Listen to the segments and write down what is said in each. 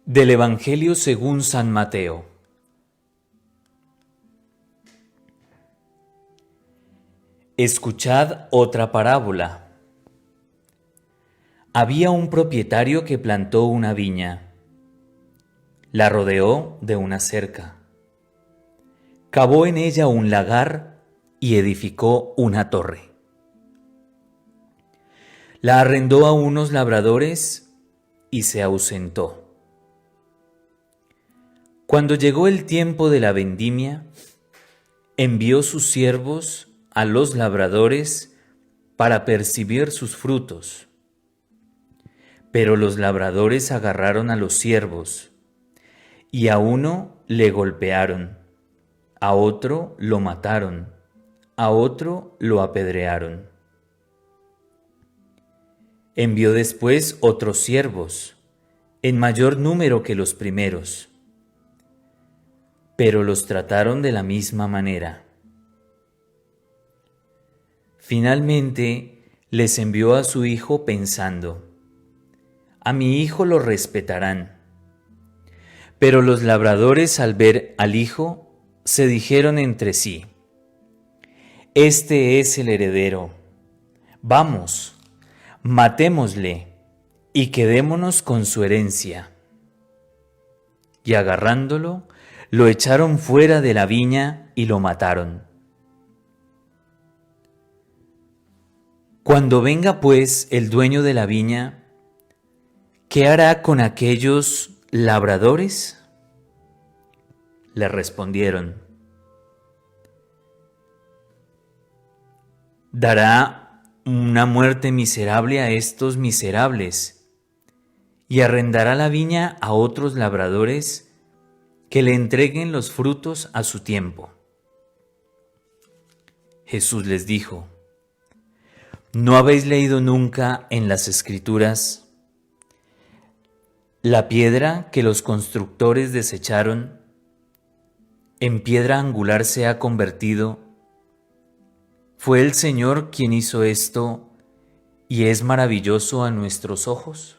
Del Evangelio según San Mateo. Escuchad otra parábola. Había un propietario que plantó una viña. La rodeó de una cerca. Cavó en ella un lagar y edificó una torre. La arrendó a unos labradores y se ausentó. Cuando llegó el tiempo de la vendimia, envió sus siervos a los labradores para percibir sus frutos. Pero los labradores agarraron a los siervos, y a uno le golpearon, a otro lo mataron, a otro lo apedrearon. Envió después otros siervos, en mayor número que los primeros, pero los trataron de la misma manera. Finalmente les envió a su hijo pensando: a mi hijo lo respetarán. Pero los labradores, al ver al hijo, se dijeron entre sí: este es el heredero. Vamos, matémosle y quedémonos con su herencia. Y agarrándolo, lo echaron fuera de la viña y lo mataron. Cuando venga pues el dueño de la viña, ¿qué hará con aquellos labradores? Le respondieron: dará una muerte miserable a estos miserables y arrendará la viña a otros labradores que le entreguen los frutos a su tiempo. Jesús les dijo: ¿no habéis leído nunca en las Escrituras: la piedra que los constructores desecharon, en piedra angular se ha convertido? ¿Fue el Señor quien hizo esto y es maravilloso a nuestros ojos?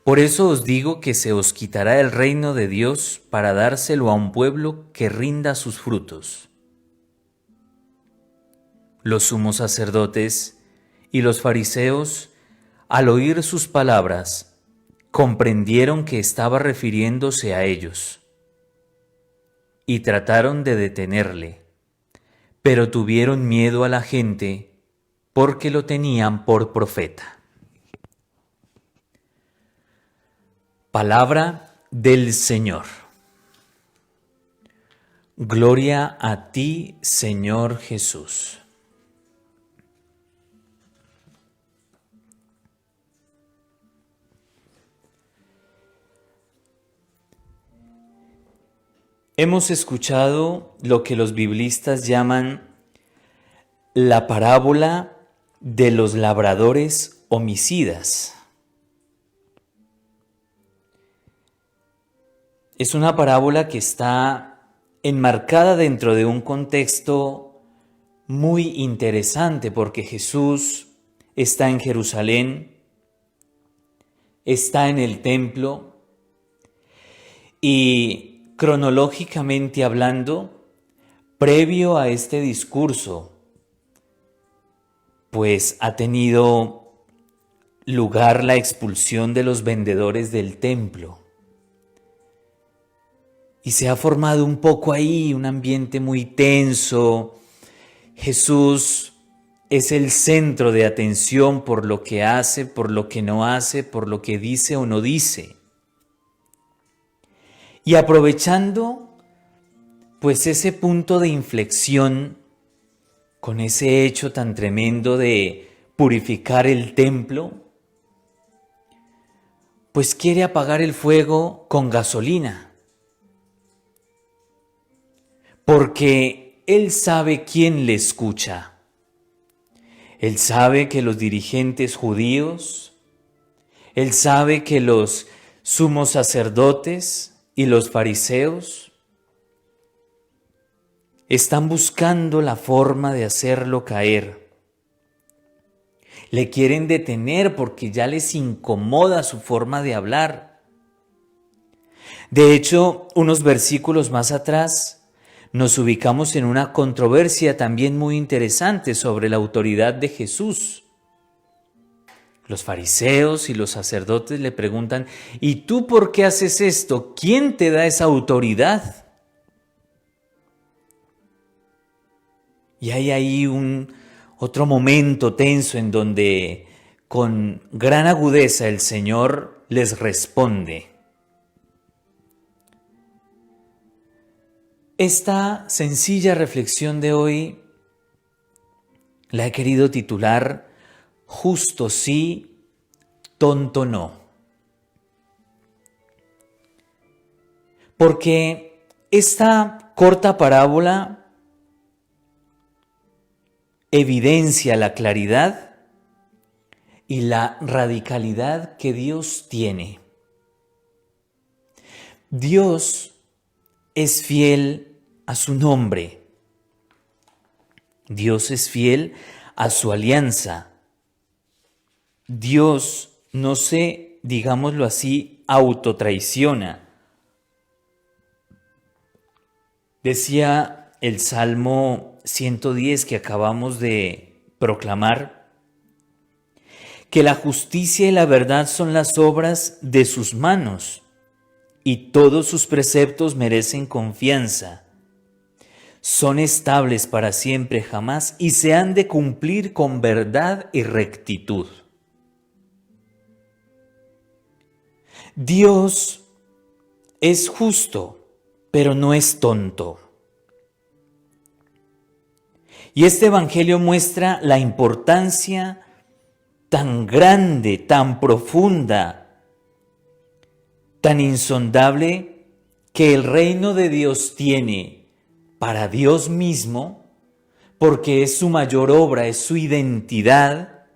Por eso os digo que se os quitará el reino de Dios para dárselo a un pueblo que rinda sus frutos. Los sumos sacerdotes y los fariseos, al oír sus palabras, comprendieron que estaba refiriéndose a ellos y trataron de detenerle, pero tuvieron miedo a la gente porque lo tenían por profeta. Palabra del Señor. Gloria a ti, Señor Jesús. Hemos escuchado lo que los biblistas llaman la parábola de los labradores homicidas. Es una parábola que está enmarcada dentro de un contexto muy interesante, porque Jesús está en Jerusalén, está en el templo y, cronológicamente hablando, previo a este discurso, pues ha tenido lugar la expulsión de los vendedores del templo. Y se ha formado un poco ahí un ambiente muy tenso. Jesús es el centro de atención por lo que hace, por lo que no hace, por lo que dice o no dice. Y aprovechando pues ese punto de inflexión con ese hecho tan tremendo de purificar el templo, pues quiere apagar el fuego con gasolina. Porque Él sabe quién le escucha. Él sabe que los dirigentes judíos, Él sabe que los sumos sacerdotes y los fariseos están buscando la forma de hacerlo caer. Le quieren detener porque ya les incomoda su forma de hablar. De hecho, unos versículos más atrás, nos ubicamos en una controversia también muy interesante sobre la autoridad de Jesús. Los fariseos y los sacerdotes le preguntan, ¿y tú por qué haces esto? ¿Quién te da esa autoridad? Y hay ahí otro momento tenso en donde con gran agudeza el Señor les responde. Esta sencilla reflexión de hoy la he querido titular Justo sí, tonto no. Porque esta corta parábola evidencia la claridad y la radicalidad que Dios tiene. Dios es fiel a su nombre. Dios es fiel a su alianza. Dios no se, digámoslo así, autotraiciona. Decía el Salmo 110 que acabamos de proclamar, que la justicia y la verdad son las obras de sus manos, y todos sus preceptos merecen confianza. Son estables para siempre jamás y se han de cumplir con verdad y rectitud. Dios es justo, pero no es tonto. Y este evangelio muestra la importancia tan grande, tan profunda, tan insondable que el reino de Dios tiene para Dios mismo, porque es su mayor obra, es su identidad,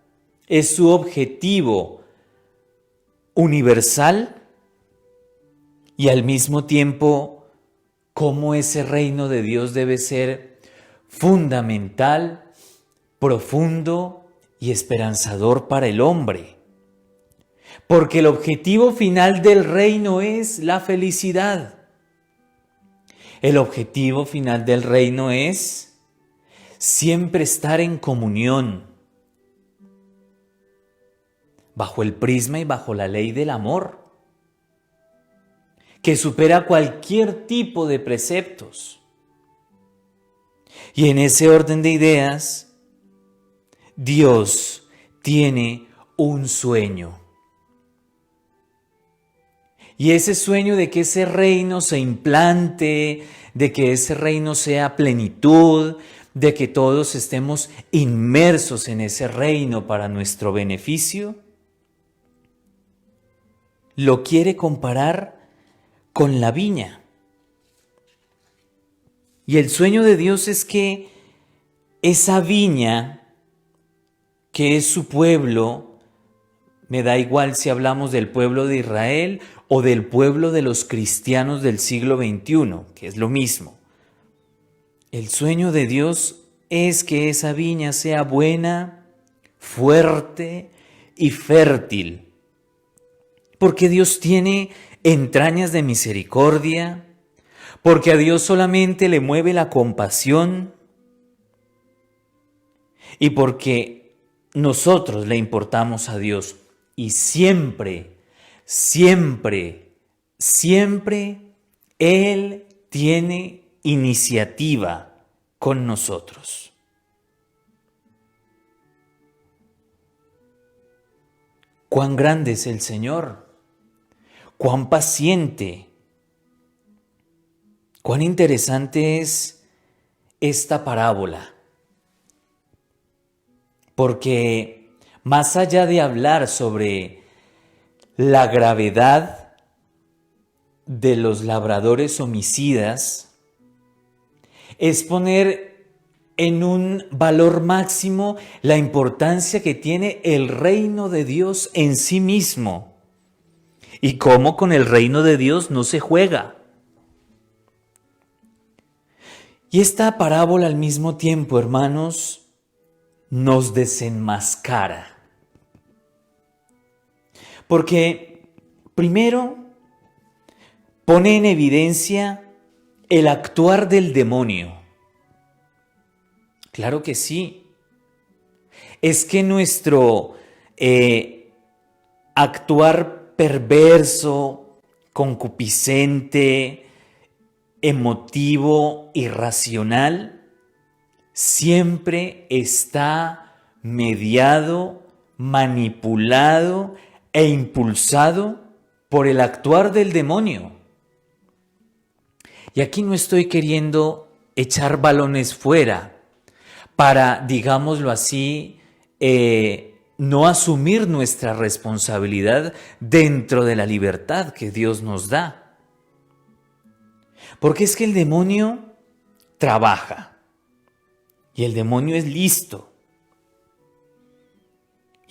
es su objetivo universal, y al mismo tiempo cómo ese reino de Dios debe ser fundamental, profundo y esperanzador para el hombre. Porque el objetivo final del reino es la felicidad. El objetivo final del reino es siempre estar en comunión, bajo el prisma y bajo la ley del amor, que supera cualquier tipo de preceptos. Y en ese orden de ideas, Dios tiene un sueño. Y ese sueño de que ese reino se implante, de que ese reino sea plenitud, de que todos estemos inmersos en ese reino para nuestro beneficio, lo quiere comparar con la viña. Y el sueño de Dios es que esa viña, que es su pueblo, me da igual si hablamos del pueblo de Israel o del pueblo de los cristianos del siglo XXI, que es lo mismo. El sueño de Dios es que esa viña sea buena, fuerte y fértil, porque Dios tiene entrañas de misericordia, porque a Dios solamente le mueve la compasión y porque nosotros le importamos a Dios y siempre, siempre, siempre Él tiene iniciativa con nosotros. Cuán grande es el Señor, cuán paciente, cuán interesante es esta parábola. Porque más allá de hablar sobre la gravedad de los labradores homicidas, es poner en un valor máximo la importancia que tiene el reino de Dios en sí mismo y cómo con el reino de Dios no se juega. Y esta parábola al mismo tiempo, hermanos, nos desenmascara. Porque primero pone en evidencia el actuar del demonio. Claro que sí. Es que nuestro actuar perverso, concupiscente, emotivo, irracional, siempre está mediado, manipulado e impulsado por el actuar del demonio. Y aquí no estoy queriendo echar balones fuera para, digámoslo así, no asumir nuestra responsabilidad dentro de la libertad que Dios nos da. Porque es que el demonio trabaja y el demonio es listo.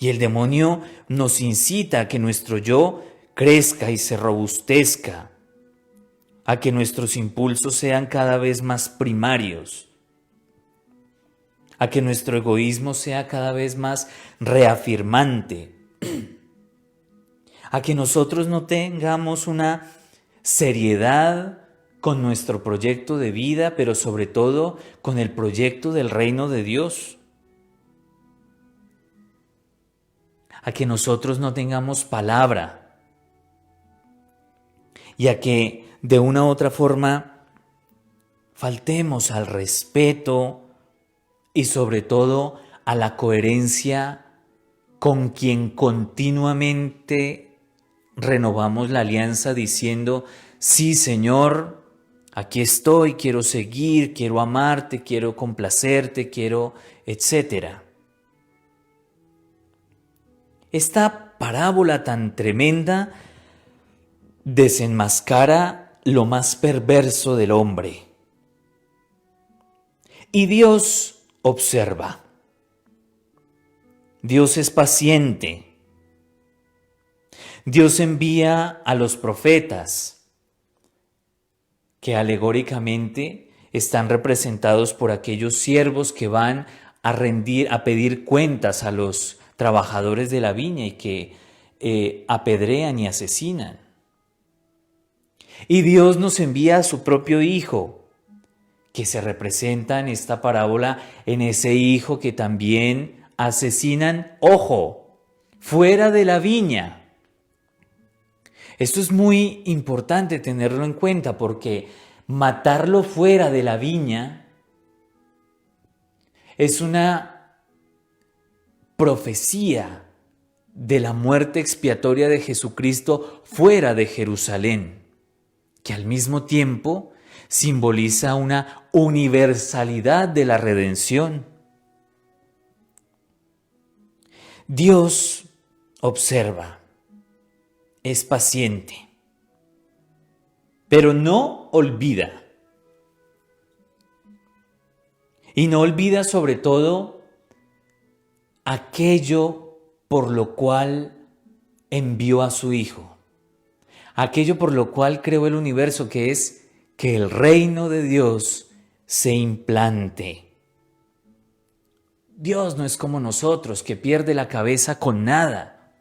Y el demonio nos incita a que nuestro yo crezca y se robustezca, a que nuestros impulsos sean cada vez más primarios, a que nuestro egoísmo sea cada vez más reafirmante, a que nosotros no tengamos una seriedad con nuestro proyecto de vida, pero sobre todo con el proyecto del reino de Dios, a que nosotros no tengamos palabra y a que de una u otra forma faltemos al respeto y sobre todo a la coherencia con quien continuamente renovamos la alianza diciendo: sí, Señor, aquí estoy, quiero seguir, quiero amarte, quiero complacerte, quiero, etcétera. Esta parábola tan tremenda desenmascara lo más perverso del hombre. Y Dios observa. Dios es paciente. Dios envía a los profetas, que alegóricamente están representados por aquellos siervos que van a pedir cuentas a los trabajadores de la viña y que apedrean y asesinan. Y Dios nos envía a su propio Hijo, que se representa en esta parábola en ese Hijo que también asesinan, ojo, fuera de la viña. Esto es muy importante tenerlo en cuenta porque matarlo fuera de la viña es una profecía de la muerte expiatoria de Jesucristo fuera de Jerusalén, que al mismo tiempo simboliza una universalidad de la redención. Dios observa, es paciente, pero no olvida. Y no olvida sobre todo aquello por lo cual envió a su Hijo, aquello por lo cual creó el universo, que es que el reino de Dios se implante. Dios no es como nosotros, que pierde la cabeza con nada,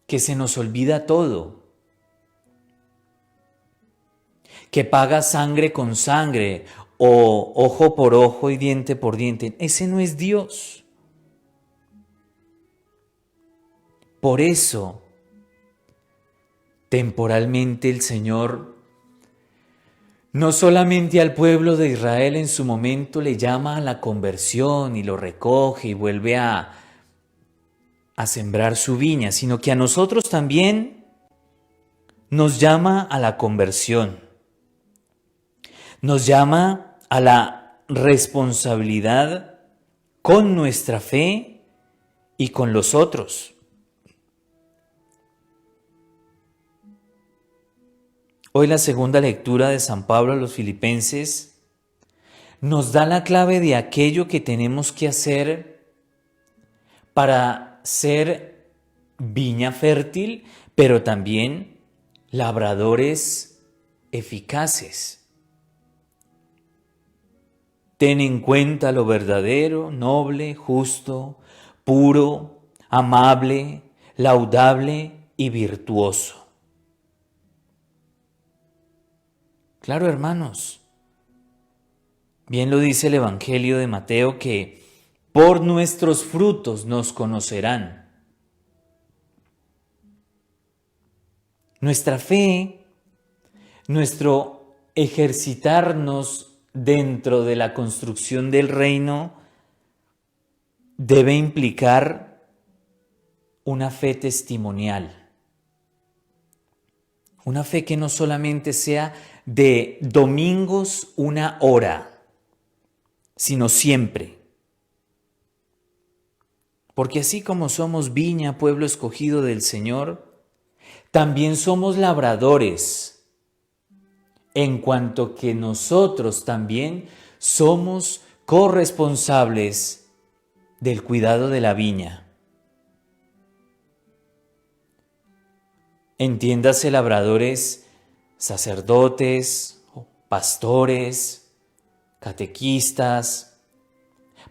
que se nos olvida todo, que paga sangre con sangre o ojo por ojo y diente por diente. Ese no es Dios. Por eso, temporalmente el Señor no solamente al pueblo de Israel en su momento le llama a la conversión y lo recoge y vuelve a sembrar su viña, sino que a nosotros también nos llama a la conversión. Nos llama a la responsabilidad con nuestra fe y con los otros. Hoy la segunda lectura de San Pablo a los Filipenses nos da la clave de aquello que tenemos que hacer para ser viña fértil, pero también labradores eficaces. Ten en cuenta lo verdadero, noble, justo, puro, amable, laudable y virtuoso. Claro, hermanos, bien lo dice el Evangelio de Mateo, que por nuestros frutos nos conocerán. Nuestra fe, nuestro ejercitarnos dentro de la construcción del reino debe implicar una fe testimonial. Una fe que no solamente sea de domingos 1 hora, sino siempre. Porque así como somos viña, pueblo escogido del Señor, también somos labradores, en cuanto que nosotros también somos corresponsables del cuidado de la viña. Entiéndase labradores, sacerdotes, pastores, catequistas,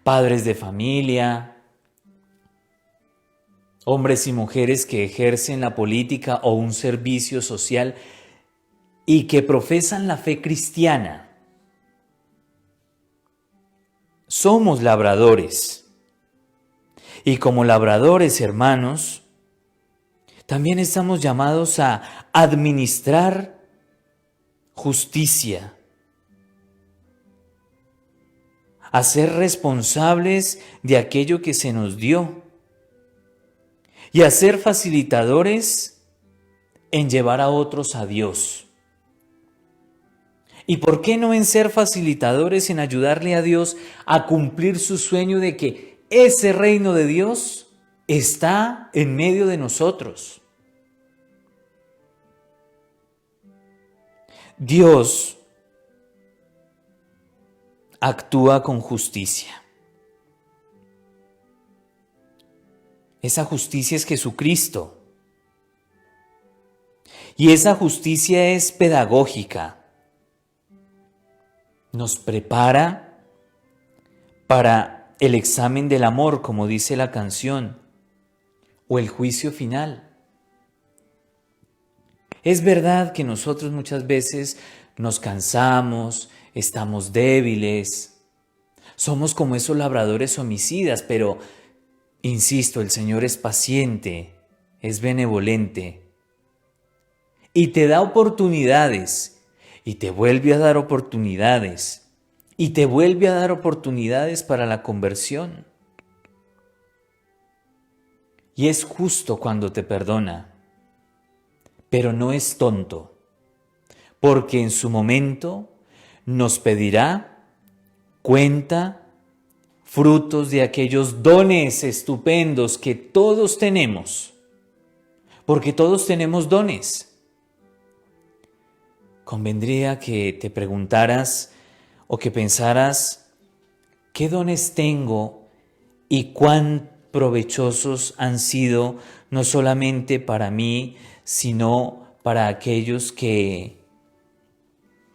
padres de familia, hombres y mujeres que ejercen la política o un servicio social y que profesan la fe cristiana. Somos labradores. Y como labradores, hermanos, también estamos llamados a administrar justicia, a ser responsables de aquello que se nos dio y a ser facilitadores en llevar a otros a Dios. ¿Y por qué no en ser facilitadores en ayudarle a Dios a cumplir su sueño de que ese reino de Dios está en medio de nosotros? Dios actúa con justicia. Esa justicia es Jesucristo. Y esa justicia es pedagógica. Nos prepara para el examen del amor, como dice la canción, o el juicio final. Es verdad que nosotros muchas veces nos cansamos, estamos débiles, somos como esos labradores homicidas, pero insisto, el Señor es paciente, es benevolente y te da oportunidades y te vuelve a dar oportunidades y te vuelve a dar oportunidades para la conversión. Y es justo cuando te perdona, pero no es tonto, porque en su momento nos pedirá cuenta, frutos de aquellos dones estupendos que todos tenemos, porque todos tenemos dones. Convendría que te preguntaras o que pensaras, ¿qué dones tengo y cuán provechosos han sido no solamente para mí, sino para aquellos que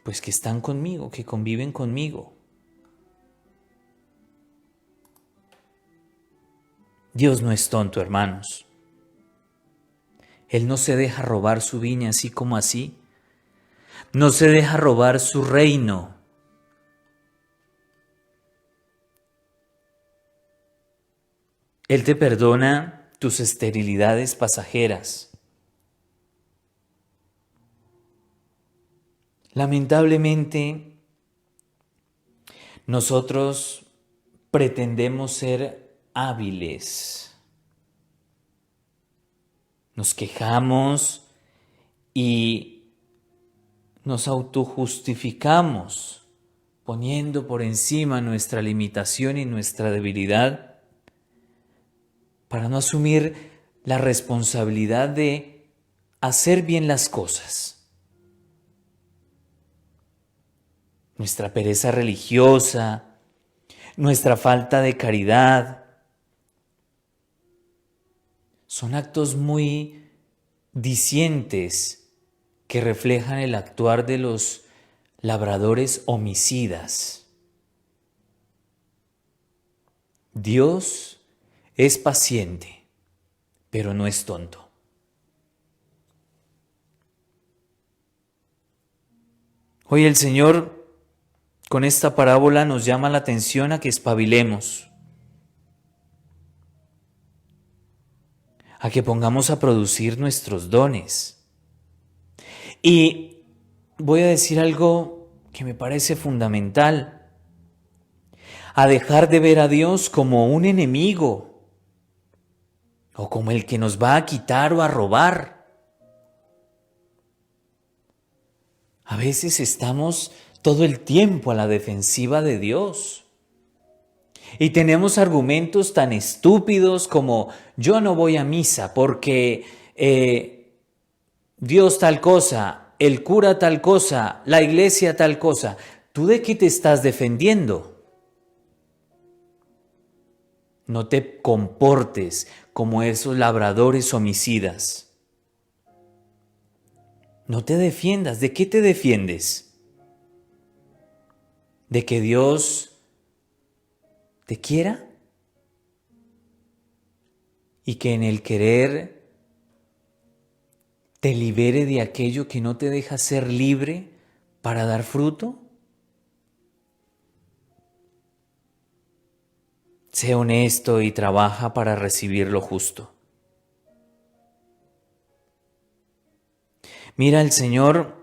están conmigo, que conviven conmigo? Dios no es tonto, hermanos. Él no se deja robar su viña así como así. No se deja robar su reino. Él te perdona tus esterilidades pasajeras. Lamentablemente, nosotros pretendemos ser hábiles. Nos quejamos y nos autojustificamos, poniendo por encima nuestra limitación y nuestra debilidad, para no asumir la responsabilidad de hacer bien las cosas. Nuestra pereza religiosa, nuestra falta de caridad, son actos muy dicientes que reflejan el actuar de los labradores homicidas. Dios es paciente, pero no es tonto. Hoy el Señor con esta parábola nos llama la atención a que espabilemos, a que pongamos a producir nuestros dones. Y voy a decir algo que me parece fundamental, a dejar de ver a Dios como un enemigo o como el que nos va a quitar o a robar. A veces estamos todo el tiempo a la defensiva de Dios y tenemos argumentos tan estúpidos como yo no voy a misa porque Dios tal cosa, el cura tal cosa, la iglesia tal cosa. ¿Tú de qué te estás defendiendo? No te comportes como esos labradores homicidas. No te defiendas. ¿De qué te defiendes? ¿De que Dios te quiera? Y que en el querer te libere de aquello que no te deja ser libre para dar fruto. Sé honesto y trabaja para recibir lo justo. Mira, el Señor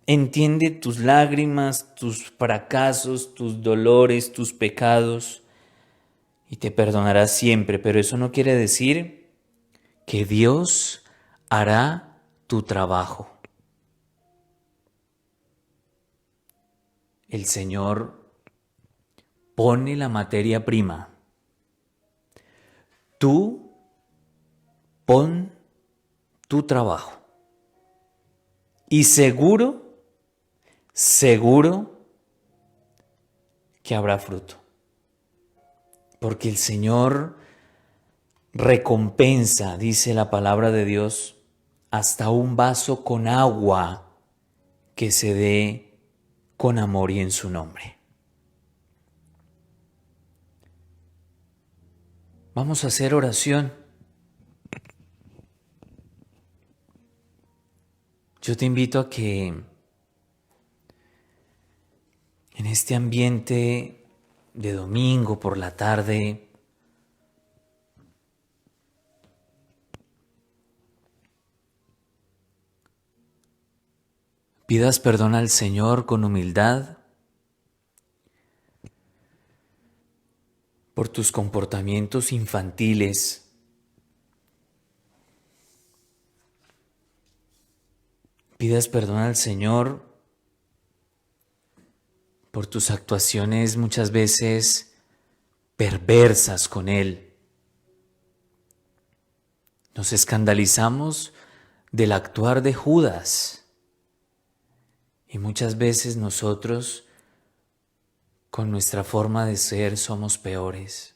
entiende tus lágrimas, tus fracasos, tus dolores, tus pecados y te perdonará siempre, pero eso no quiere decir que Dios hará tu trabajo. El Señor pone la materia prima. Tú pon tu trabajo. Y seguro que habrá fruto. Porque el Señor recompensa, dice la palabra de Dios, hasta un vaso con agua que se dé con amor y en su nombre. Vamos a hacer oración. Yo te invito a que en este ambiente de domingo por la tarde pidas perdón al Señor con humildad por tus comportamientos infantiles. Pidas perdón al Señor por tus actuaciones muchas veces perversas con Él. Nos escandalizamos del actuar de Judas y muchas veces nosotros con nuestra forma de ser somos peores.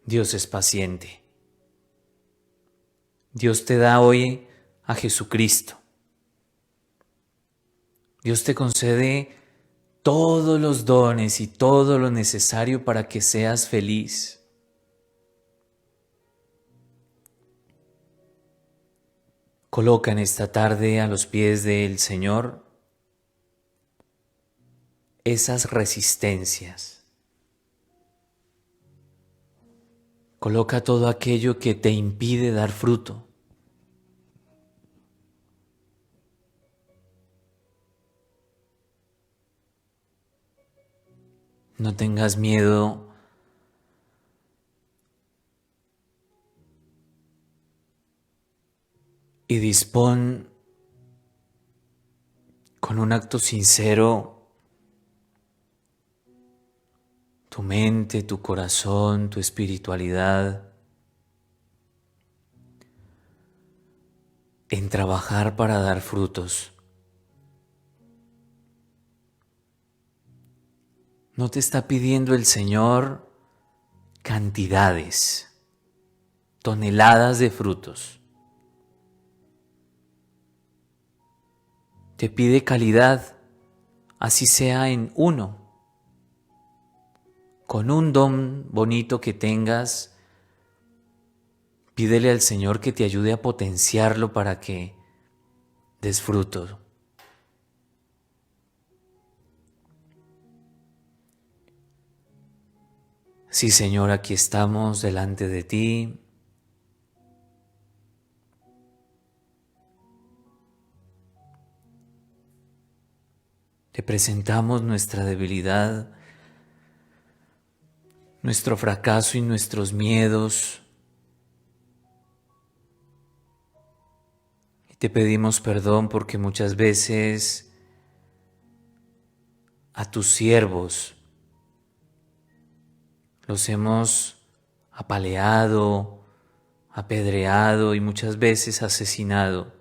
Dios es paciente. Dios te da hoy a Jesucristo. Dios te concede todos los dones y todo lo necesario para que seas feliz. Coloca en esta tarde a los pies del Señor esas resistencias. Coloca todo aquello que te impide dar fruto. No tengas miedo y dispón con un acto sincero tu mente, tu corazón, tu espiritualidad en trabajar para dar frutos. No te está pidiendo el Señor cantidades, toneladas de frutos. Te pide calidad, así sea en uno, con un don bonito que tengas, pídele al Señor que te ayude a potenciarlo para que des fruto. Sí, Señor, aquí estamos delante de ti. Te presentamos nuestra debilidad, nuestro fracaso y nuestros miedos. Y te pedimos perdón porque muchas veces a tus siervos los hemos apaleado, apedreado y muchas veces asesinado.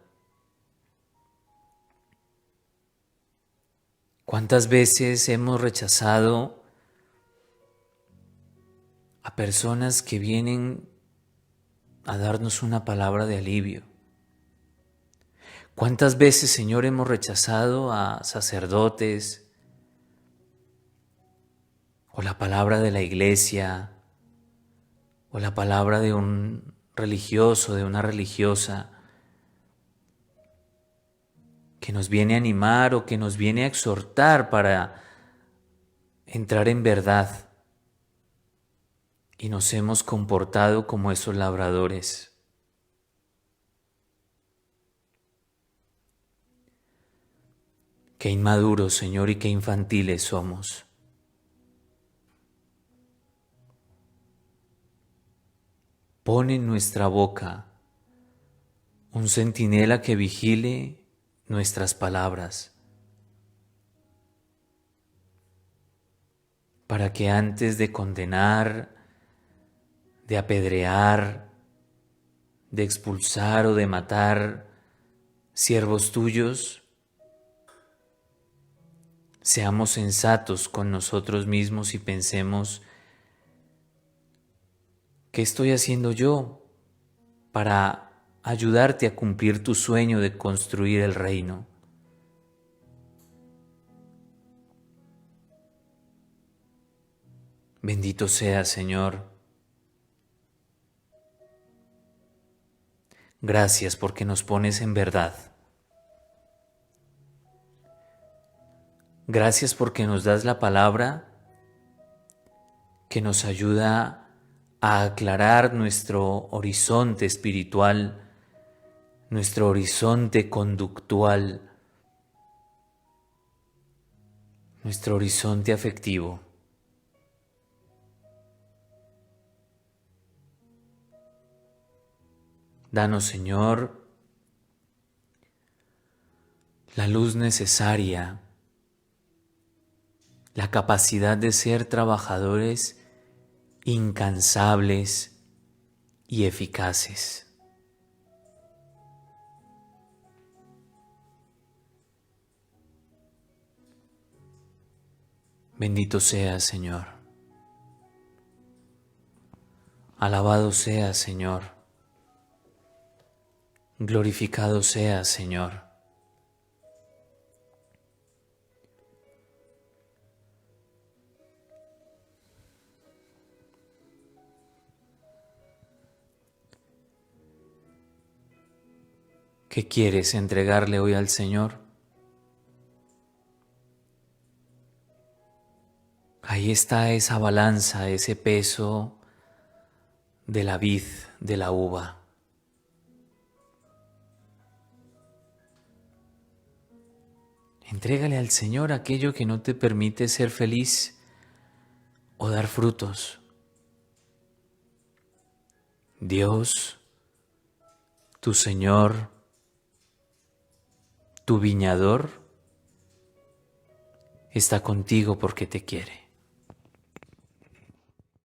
¿Cuántas veces hemos rechazado a personas que vienen a darnos una palabra de alivio? ¿Cuántas veces, Señor, hemos rechazado a sacerdotes o la palabra de la iglesia o la palabra de un religioso, de una religiosa que nos viene a animar o que nos viene a exhortar para entrar en verdad? Y nos hemos comportado como esos labradores. Qué inmaduros, Señor, y qué infantiles somos. Pon en nuestra boca un centinela que vigile nuestras palabras, para que antes de condenar, de apedrear, de expulsar o de matar siervos tuyos, seamos sensatos con nosotros mismos y pensemos: ¿qué estoy haciendo yo para ayudarte a cumplir tu sueño de construir el reino? Bendito seas, Señor. Gracias porque nos pones en verdad. Gracias porque nos das la palabra que nos ayuda a aclarar nuestro horizonte espiritual, nuestro horizonte conductual, nuestro horizonte afectivo. Danos, Señor, la luz necesaria, la capacidad de ser trabajadores incansables y eficaces. Bendito seas, Señor. Alabado seas, Señor. Glorificado seas, Señor. ¿Qué quieres entregarle hoy al Señor? Ahí está esa balanza, ese peso de la vid, de la uva. Entrégale al Señor aquello que no te permite ser feliz o dar frutos. Dios, tu Señor, tu viñador, está contigo porque te quiere.